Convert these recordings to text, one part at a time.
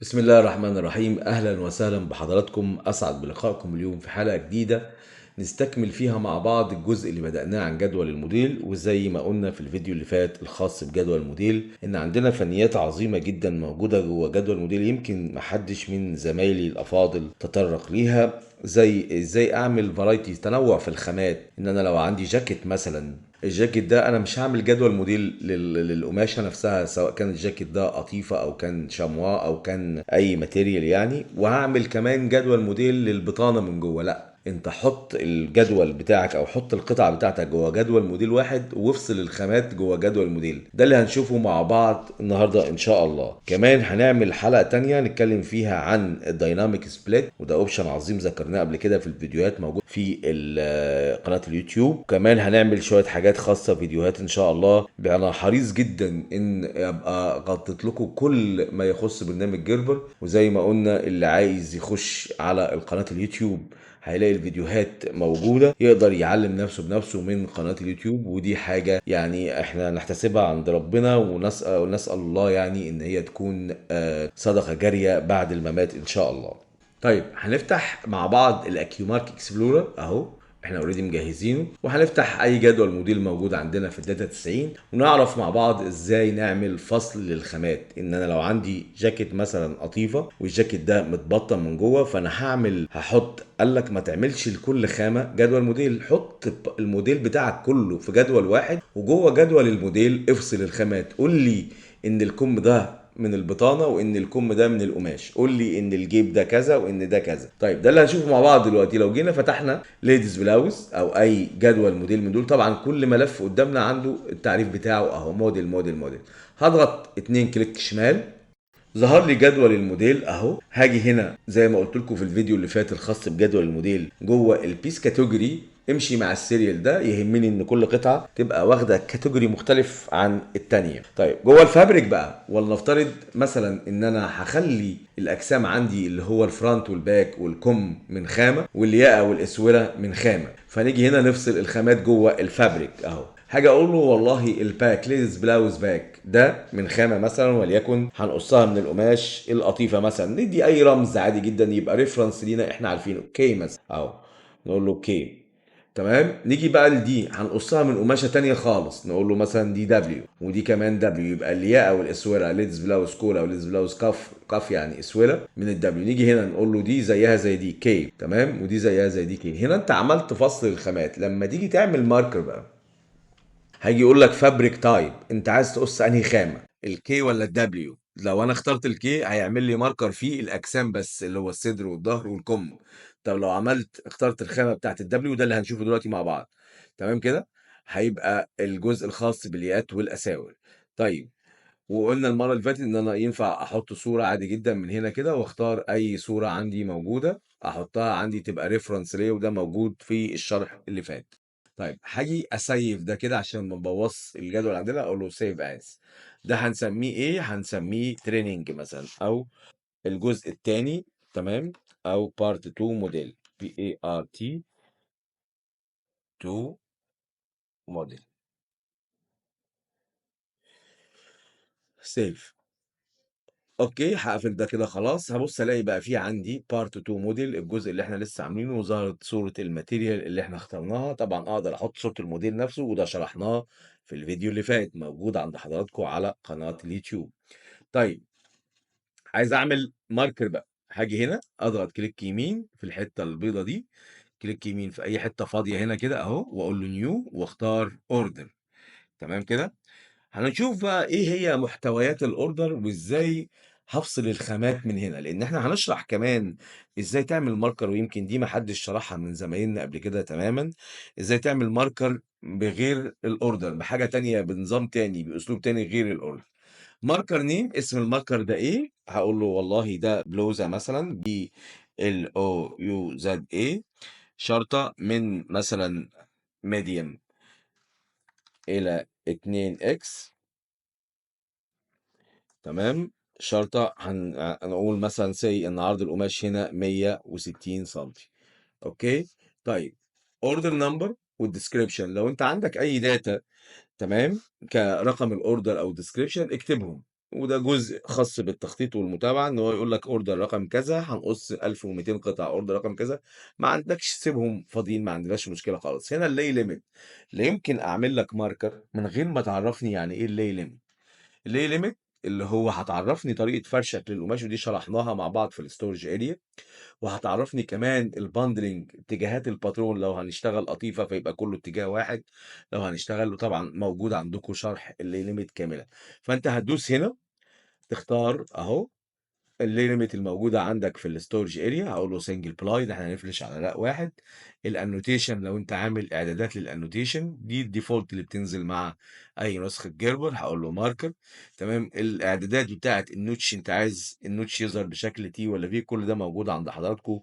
بسم الله الرحمن الرحيم. أهلا وسهلا بحضراتكم، أسعد بلقائكم اليوم في حلقة جديدة نستكمل فيها مع بعض الجزء اللي بدأناه عن جدول الموديل. وزي ما قلنا في الفيديو اللي فات الخاص بجدول الموديل إن عندنا فنيات عظيمة جدا موجودة جوه جدول الموديل، يمكن محدش من زمايلي الأفاضل تطرق ليها، زي ازاي اعمل فرايتي، تنوع في الخامات. ان انا لو عندي جاكيت مثلا، الجاكيت ده انا مش هعمل جدول موديل للقماشه نفسها، سواء كان الجاكيت ده قطيفه او كان شمواه او كان اي ماتيريال يعني، وهعمل كمان جدول موديل للبطانه من جوه. لا، انت حط الجدول بتاعك او حط القطع بتاعتك جوه جدول موديل واحد، وافصل الخامات جوه جدول موديل. ده اللي هنشوفه مع بعض النهارده ان شاء الله. كمان هنعمل حلقه تانية نتكلم فيها عن الدايناميك سبليت، وده اوبشن عظيم ذكرناه قبل كده في الفيديوهات، موجود في قناه اليوتيوب. كمان هنعمل شويه حاجات خاصه، فيديوهات ان شاء الله. انا حريص جدا ان ابقى غطيت لكم كل ما يخص برنامج جيربر. وزي ما قلنا اللي عايز يخش على القناه اليوتيوب هيلاقي الفيديوهات موجودة، يقدر يعلم نفسه بنفسه من قناة اليوتيوب. ودي حاجة يعني احنا نحتسبها عند ربنا، ونسأل الله يعني ان هي تكون صدقة جارية بعد الممات ان شاء الله. طيب هنفتح مع بعض الاكيومارك اكسبلورر اهو، احنا اوريدي مجهزينه. وهنفتح اي جدول موديل موجود عندنا في الداتا 90، ونعرف مع بعض ازاي نعمل فصل للخامات. ان انا لو عندي جاكيت مثلا قطيفه والجاكيت ده متبطن من جوه، فانا هحط، قال لك ما تعملش لكل خامه جدول موديل، حط الموديل بتاعك كله في جدول واحد، وجوه جدول الموديل افصل الخامات. قول لي ان الكم ده من البطانه، وان الكم ده من القماش. قول لي ان الجيب ده كذا وان ده كذا. طيب ده اللي هنشوفه مع بعض دلوقتي. لو جينا فتحنا ليديز بلاوز او اي جدول موديل من دول، طبعا كل ملف قدامنا عنده التعريف بتاعه اهو، موديل موديل موديل. هضغط 2 كليك شمال، ظهر لي جدول الموديل اهو. هاجي هنا زي ما قلت لكم في الفيديو اللي فات الخاص بجدول الموديل، جوه البيس كاتيجوري امشي مع السيريال ده. يهمني ان كل قطعه تبقى واخده كاتيجوري مختلف عن التانية. طيب جوه الفابريك بقى، ولنفترض مثلا ان انا هخلي الاجسام عندي اللي هو الفرونت والباك والكم من خامه، والياقه والاسوره من خامه. فنيجي هنا نفصل الخامات جوه الفابريك اهو. حاجه اقول له والله الباك ليز بلاوز باك ده من خامه مثلا، وليكن هنقصها من القماش القطيفه مثلا، ندي اي رمز عادي جدا يبقى ريفرنس لينا احنا عارفينه، كي مثلا اهو، نقول له كي. تمام. نيجي بقى لدي هنقصها من قماشه تانية خالص، نقول له مثلا دي دبليو، ودي كمان دبليو، يبقى الياقه والاسوره ليدز بلاوز كولا وليدز بلاوز كاف، كاف يعني اسوره من الدبليو. نيجي هنا نقول له دي زيها زي دي كي، تمام، ودي زيها زي دي كي. هنا انت عملت فصل الخامات. لما تيجي تعمل ماركر بقى، هيجي يقول لك فابريك تايب، انت عايز تقص انهي خامه، الكي ولا الدبليو؟ لو انا اخترت الكي هيعمل لي ماركر فيه الاجسام بس، اللي هو الصدر والظهر والكم. طب لو اخترت الخامه بتاعت الدبليو، ده اللي هنشوفه دلوقتي مع بعض. تمام كده، هيبقى الجزء الخاص بالياقات والاساور. طيب، وقلنا المره اللي فاتت ان انا ينفع احط صوره عادي جدا من هنا كده، واختار اي صوره عندي موجوده احطها عندي تبقى ريفرنس ليا، وده موجود في الشرح اللي فات. طيب هاجي اسيف ده كده عشان ما نبوظ الجدول عندنا، اقول له سيف از. ده هنسميه ايه؟ هنسميه تريننج مثلا، او الجزء الثاني، تمام، او بارت 2 موديل، بي اي ار تي 2 موديل. سيف. اوكي، هقفل ده كده خلاص. هبص الاقي بقى في عندي بارت 2 موديل، الجزء اللي احنا لسه عاملينه، وظهرت صورة الماتيريال اللي احنا اخترناها. طبعا اقدر احط صورة الموديل نفسه، وده شرحناه في الفيديو اللي فات، موجود عند حضراتكم على قناة اليوتيوب. طيب عايز اعمل ماركر بقى، هاجي هنا اضغط كليك يمين في الحتة البيضة دي، كليك يمين في اي حتة فاضية هنا كده اهو، واقول له نيو، واختار اوردر. تمام كده. هنشوف بقى ايه هي محتويات الاوردر، وازاي هفصل الخامات من هنا، لان احنا هنشرح كمان ازاي تعمل ماركر، ويمكن دي محدش شرحها من زمايلنا قبل كده تماما. ازاي تعمل ماركر بغير الاوردر، بحاجة تانية، بنظام تاني، باسلوب تاني غير الاوردر. ماركر نيم، اسم الماركر ده ايه؟ هقول له والله ده بلوزة مثلا، بي ال او يو زد اي، شرطة من مثلا ميديوم الى 2 اكس. تمام. شرطة هنقول مثلا سي ان عرض القماش هنا 160 سنتي. اوكي. طيب، اوردر نمبر والديسكريبشن، لو انت عندك اي داتا، تمام، كرقم الاوردر او ديسكريبشن اكتبهم. وده جزء خاص بالتخطيط والمتابعة، إن هو يقول لك أوردر رقم كذا هنقص 1200 قطعة، أوردر رقم كذا، ما عندكش سيبهم فاضيين، ما عندناش مشكلة خالص. هنا اللاي ليميت، لا يمكن أعمل لك ماركر من غير ما تعرفني يعني إيه اللاي ليميت. اللاي ليميت اللي هو هتعرفني طريقة فرشك للقماش، ودي شرحناها مع بعض في الستورج اريا، وهتعرفني كمان الباندلنج، اتجاهات الباترون لو هنشتغل قطيفة فيبقى كله اتجاه واحد، لو هنشتغل طبعا موجود عندكم شرح اللاي ليميت كاملة. فانت هتدوس هنا تختار اهو الليميت الموجوده عندك في الستورج اريا، هقول له سنجل بلاي، ده احنا هنفرش على رق واحد. الانوتيشن لو انت عامل اعدادات للانوتيشن دي الديفولت اللي بتنزل مع اي نسخه جيربر، هقول له ماركر. تمام. الاعدادات بتاعه النوتش، انت عايز النوتش يظهر بشكل تي ولا في، كل ده موجود عند حضراتكم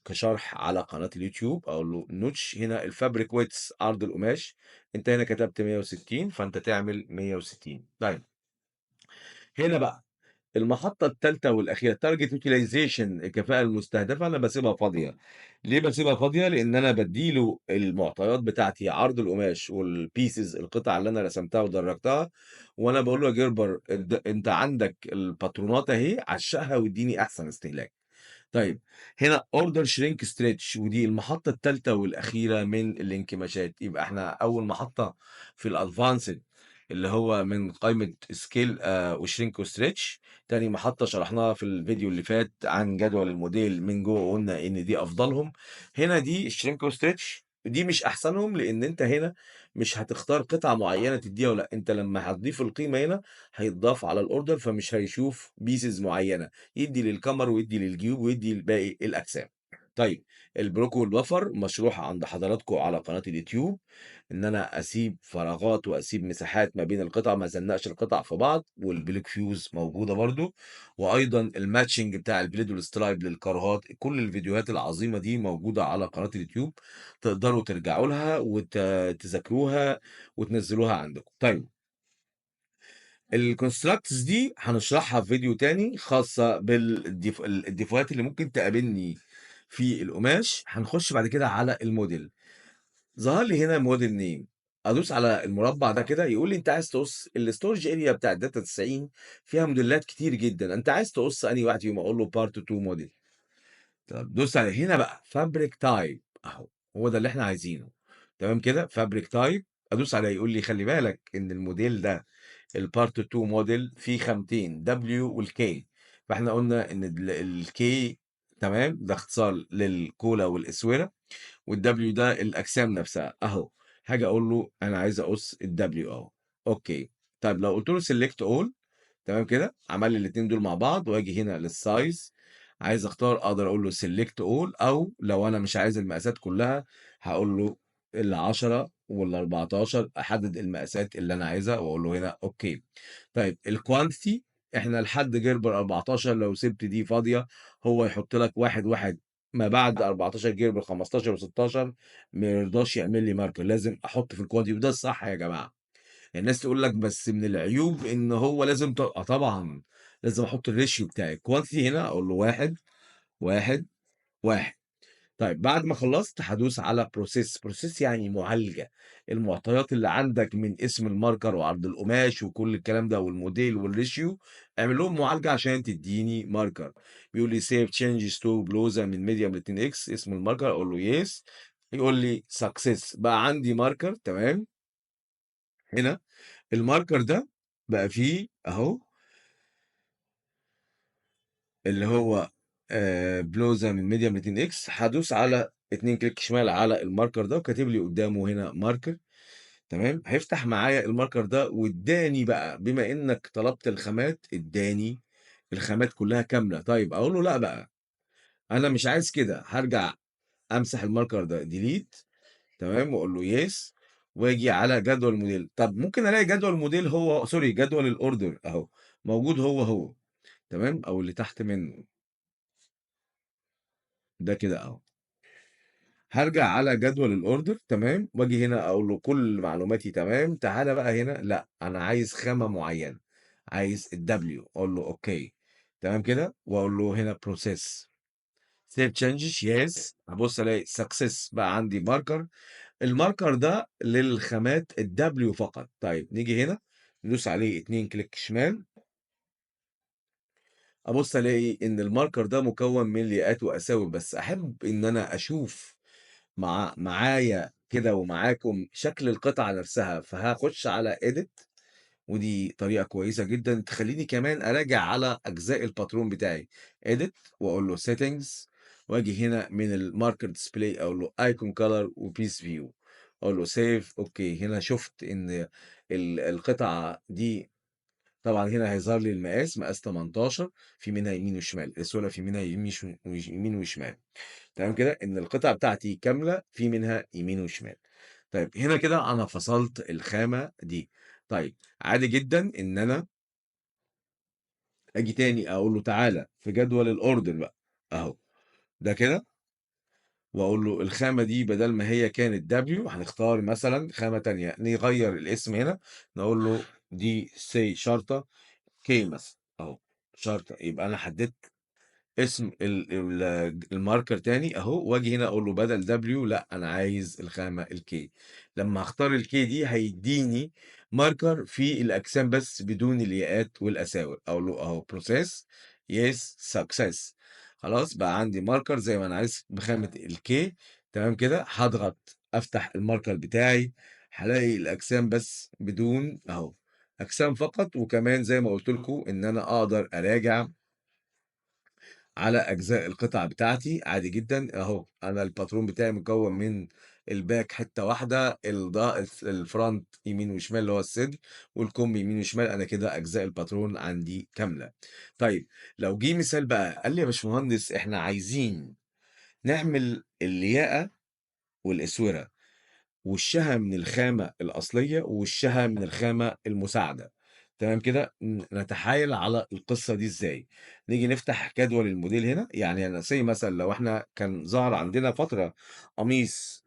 كشرح على قناه اليوتيوب. اقول له النوتش هنا الفابريك ويتس، عرض القماش، انت هنا كتبت 160 فانت تعمل 160. طيب هنا بقى المحطة التالتة والأخيرة target utilization، الكفاءة المستهدفة، أنا باسيبها فاضية. ليه باسيبها فاضية؟ لأن أنا بادّي له المعطيات بتاعتي، عرض القماش والpieces القطع اللي أنا رسمتها ودرّجتها، وأنا باقول له يا جِربر أنت عندك الباترونات أهي، عشّقها وادّيني أحسن استهلاك. طيب هنا order shrink stretch، ودي المحطة التالتة والأخيرة من الانكماشات. يبقى إحنا أول محطة في الadvanced اللي هو من قائمة scale وshrink وstretch. تاني محطة شرحناها في الفيديو اللي فات عن جدول الموديل من جوه، وقلنا إن دي أفضلهم. هنا دي shrink وstretch، دي مش أحسنهم، لأن أنت هنا مش هتختار قطعة معينة تدّيها والّا لأ، أنت لمّا هتضيف القيمة هنا هيتضاف على الorder، فمش هيشوف pieces معينة، يدّي للكمر ويدّي للجيوب ويدّي لباقي الأجسام. طيب البلوك والبفر مشروحة عند حضراتكم على قناة اليوتيوب، إن أنا أسيب فراغات وأسيب مساحات ما بين القطع، ما ازنقش القطع في بعض، والبليك فيوز موجودة برضه، وأيضًا الماتشنج بتاع البليد والسترايب للكارهات. كل الفيديوهات العظيمة دي موجودة على قناة اليوتيوب، تقدروا ترجعوا لها تذاكروها وتنزلوها عندكم. طيب الconstructs دي هنشرحها في فيديو تاني، خاصة الديفوهات اللي ممكن تقابلني في القماش. هنخش بعد كده على الموديل. ظهر لي هنا موديل نيم، ادوس على المربع ده كده يقول لي انت عايز تقص الستورج اريا بتاع الداتا 90، فيها موديلات كتير جدا، انت عايز تقص انهي واحد فيهم؟ اقول له بارت 2 موديل. طب دوس على هنا بقى فابريك تايب اهو، هو ده اللي احنا عايزينه. تمام كده فابريك تايب، ادوس عليه يقول لي خلي بالك ان الموديل ده البارت 2 موديل فيه خامتين دبليو والكي، فاحنا قلنا ان الكي تمام ده اختصار للكولا والاسوره، والدبليو ده الاجسام نفسها اهو. حاجه اقول له انا عايز اقص الدبليو اهو. اوكي. طيب لو قلت له سيلكت اول، تمام كده عمل لي الاثنين دول مع بعض، واجي هنا للسايز عايز اختار، اقدر اقول له سيلكت اول، او لو انا مش عايز المقاسات كلها هقول له ال 10 وال 14، احدد المقاسات اللي انا عايزها واقول له هنا اوكي. طيب الكوانتيتي احنا لحد جيربر 14، لو سبت دي فاضيه هو يحط لك واحد واحد، ما بعد 14 جيربر 15 و16 ما يرضاش يعمل لي ماركر، لازم احط في الكوانتيتي، وده الصح يا جماعه. الناس تقول لك بس من العيوب ان هو لازم طبعا لازم احط الريشيو بتاعي. الكوانتيتي هنا اقول له واحد واحد واحد. طيب بعد ما خلصت هادوس على بروسيس، بروسيس يعني معالجة، المعطيات اللي عندك من اسم الماركر وعرض القماش وكل الكلام ده والموديل والريشيو، اعمل لهم معالجة عشان تديني ماركر. بيقول لي سيف تشينجز تو بلوزة من ميديوم ل 2 اكس، اسم الماركر اقول له يس، يقول لي سكسس، بقى عندي ماركر. تمام. هنا الماركر ده بقى فيه اهو اللي هو بلوزة من ميديوم ل 2 اكس، هادوس على 2 كليك شمال على الماركر ده وكاتب لي قدامه هنا ماركر. تمام. هيفتح معايا الماركر ده واداني بقى، بما انك طلبت الخامات اداني الخامات كلها كاملة. طيب اقول له لا بقى انا مش عايز كده، هرجع امسح الماركر ده ديليت. تمام. واقول له يس، واجي على جدول الموديل. طب ممكن الاقي جدول الموديل هو سوري جدول الاوردر اهو موجود هو تمام، او اللي تحت منه ده كده اهو. هارجع على جدول الأوردر تمام، وآجي هنا أقول له كل معلوماتي تمام، تعالَ بقى هنا لأ، أنا عايز خامة معيّنة، عايز الW، أقول له أوكي، تمام كده، وأقول له هنا process save changes yes، هابُص ألاقي success بقى عندي marker، الmarker ده للخامات الW فقط. طيب نيجي هنا ندوس عليه 2 كليك شمال، ابص الاقي ان الماركر ده مكون من لياقات واساور بس، احب ان انا اشوف معايا كده ومعاكم شكل القطعة نفسها، فهاخش على edit، ودي طريقة كويسة جدًا تخلّيني كمان أراجع على أجزاء الباترون بتاعي. edit وأقول له settings، وآجي هنا من الmarker display أقول له icon color وpiece view، أقول له save أوكي. هنا شُفت إن القطعة دي طبعًا هنا هيظهر لي المقاس، مقاس 18، في منها يمين وشمال، السُلَة في منها يمين وشمال. تمام كده؟ إن القطعة بتاعتي كاملة في منها يمين وشمال. طيب هنا كده أنا فصلت الخامة دي. طيب عادي جدًا إن أنا آجي تاني أقول له تعالَ في جدول الorder بقى أهو، ده كده، وأقول له الخامة دي بدل ما هي كانت W هنختار مثلًا خامة تانية، نغيّر الاسم هنا نقول له دي say شرطة K مثلًا أهو، شرطة، يبقى أنا حددت اسم الماركر تاني أهو، وآجي هنا أقول له بدل W لأ أنا عايز الخامة الK. لمّا هاختار الK دي هيدّيني ماركر فيه الأجسام بس بدون الياءات والأساور، أقول له أهو process yes success، خلاص بقى عندي ماركر زي ما أنا عايز بخامة الK. تمام كده، هاضغط أفتح الماركر بتاعي، هالاقي الأجسام بس بدون أهو، أجسام فقط، وكمان زي ما قُلت لكم إن أنا أقدر أراجع على أجزاء القطع بتاعتي عادي جدًا. أهو أنا الباترون بتاعي مكوّن من الباك حتّة واحدة، الفرونت يمين وشمال اللي هو الصدر، والكُم يمين وشمال، أنا كده أجزاء الباترون عندي كاملة. طيب لو جه مثال بقى قال لي: "يا باشمهندس إحنا عايزين نعمل الياقة والإسورة وشّها من الخامة الأصلية ووشّها من الخامة المساعدة." تمام كده، نتحايل على القصة دي إزاي؟ نيجي نفتح جدول الموديل هنا، يعني أنا مثلًا لو إحنا كان ظهر عندنا فترة قميص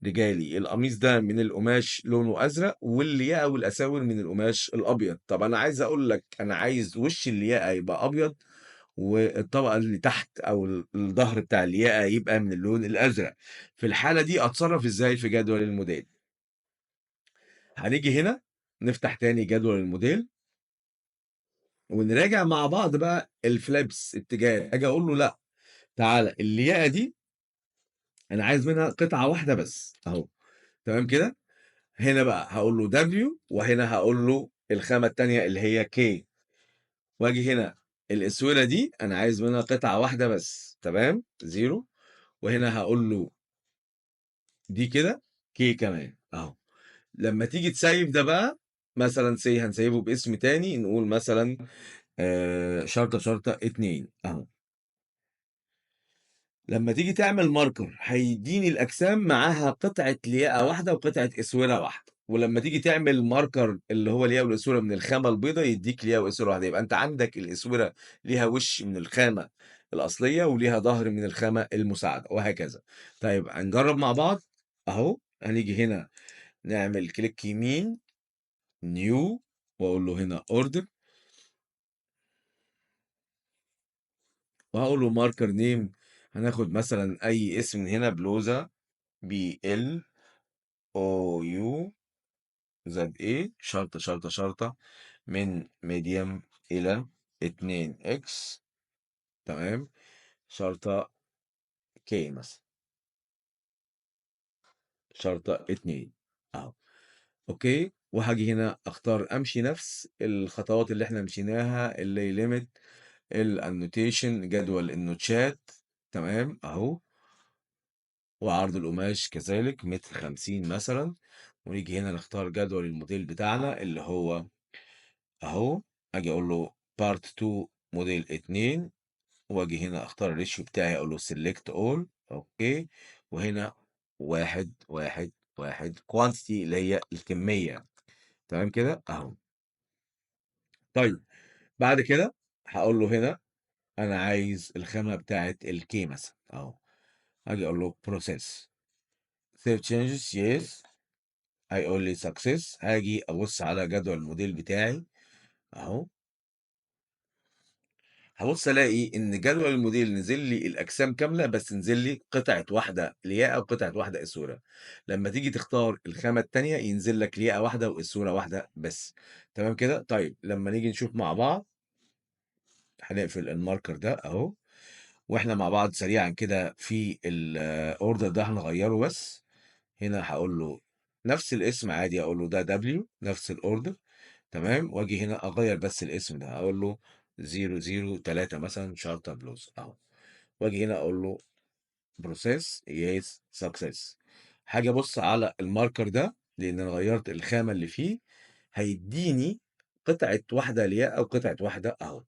رجالي، القميص ده من القماش لونه أزرق واللياقة والأساور من القماش الأبيض. طب أنا عايز أقول لك أنا عايز وش اللياقة يبقى أبيض، والطبقة اللي تحت أو الضهر بتاع الياقة يبقى من اللون الأزرق. في الحالة دي أتصرّف إزاي في جدول الموديل؟ هنيجي هنا نفتح تاني جدول الموديل ونراجع مع بعض بقى الفلابس اتجاهات. آجي أقول له لأ، تعالَ الياقة دي أنا عايز منها قطعة واحدة بس أهو، تمام كده؟ هنا بقى هاقول له W، وهنا هاقول له الخامة التانية اللي هي K، وآجي هنا الأسودة دي أنا عايز منها قطعة واحدة بس، تمام، 0، وهنا هاقول له دي كده K كمان أهو. لمّا تيجي تسيّف ده بقى مثلًا هنسيّفه باسم تاني، نقول مثلًا شرطة 2 أهو. لمّا تيجي تعمل marker هيدّيني الأجسام معاها قطعة لياقة واحدة وقطعة إسورة واحدة، ولمّا تيجي تعمل marker اللي هو الياقة والإسورة من الخامة البيضا يدّيك لياقة وإسورة واحدة، يبقى أنت عندك الإسورة ليها وِش من الخامة الأصلية وليها ضهر من الخامة المساعدة وهكذا. طيب هنجرّب مع بعض أهو، هنيجي هنا نعمل click يمين new، وأقول له هنا order، وهاقول له marker name، هناخد مثلًا أي اسم من هنا بلوزة BLOUZA شرطة من medium إلى 2X، تمام، شرطة K مثلًا، شرطة 2 أهو، أوكي، وهاجي هنا أختار أمشي نفس الخطوات اللي إحنا مشيناها، اللي limit الannotation جدول النوتشات، تمام أهو، وعرض القماش كذلك متر 50 مثلًا، ونيجي هنا نختار جدول الموديل بتاعنا اللي هو أهو، آجي أقول له part 2 موديل 2، وآجي هنا أختار الratio بتاعي أقول له select all أوكي، وهنا 1، 1، 1 quantity اللي هي الكمية، تمام كده أهو. طيب بعد كده هاقول له هنا أنا عايز الخامة بتاعة الK مثلًا أهو، آجي أقول له process save changes yes، هيقول لي success، هاجي أبُص على جدول الموديل بتاعي أهو، هابُص ألاقي إن جدول الموديل نزل لي الأجسام كاملة، بس نزل لي قطعة واحدة لياقة وقطعة واحدة إسورة. لمّا تيجي تختار الخامة التانية ينزل لك لياقة واحدة وإسورة واحدة بس، تمام كده؟ طيب لمّا نيجي نشوف مع بعض هنقفل الماركر ده اهو، واحنا مع بعض سريعا كده في الاوردر ده هنغيره بس. هنا هقول له نفس الاسم عادي، اقول له ده دبليو نفس الاوردر تمام، واجي هنا اغير بس الاسم ده، اقول له 003 مثلا شارتر بلوز اهو، واجي هنا اقول له بروسيس يس سكسس. حاجه ابص على الماركر ده لان انا غيرت الخامه اللي فيه، هيديني قطعه واحده الياقه وقطعه واحده اهو،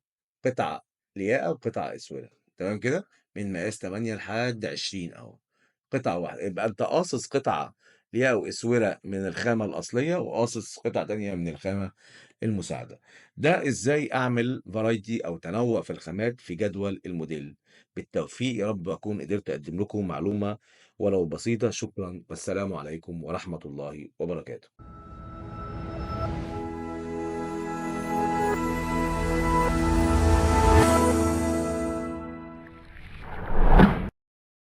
قطعه الياقه وقطعه اسوده تمام كده، من مقاس 8 لحد 20 اهو، قطعه واحده. يبقى انت قاصص قطعه لياقه واسوره من الخامه الاصليه، وقاصص قطعه تانيه من الخامه المساعده. ده ازاي اعمل فرايتي او تنوع في الخامات في جدول الموديل. بالتوفيق يا رب أكون قدرت أقدم لكم معلومة ولو بسيطة. شكرا والسلام عليكم ورحمة الله وبركاته.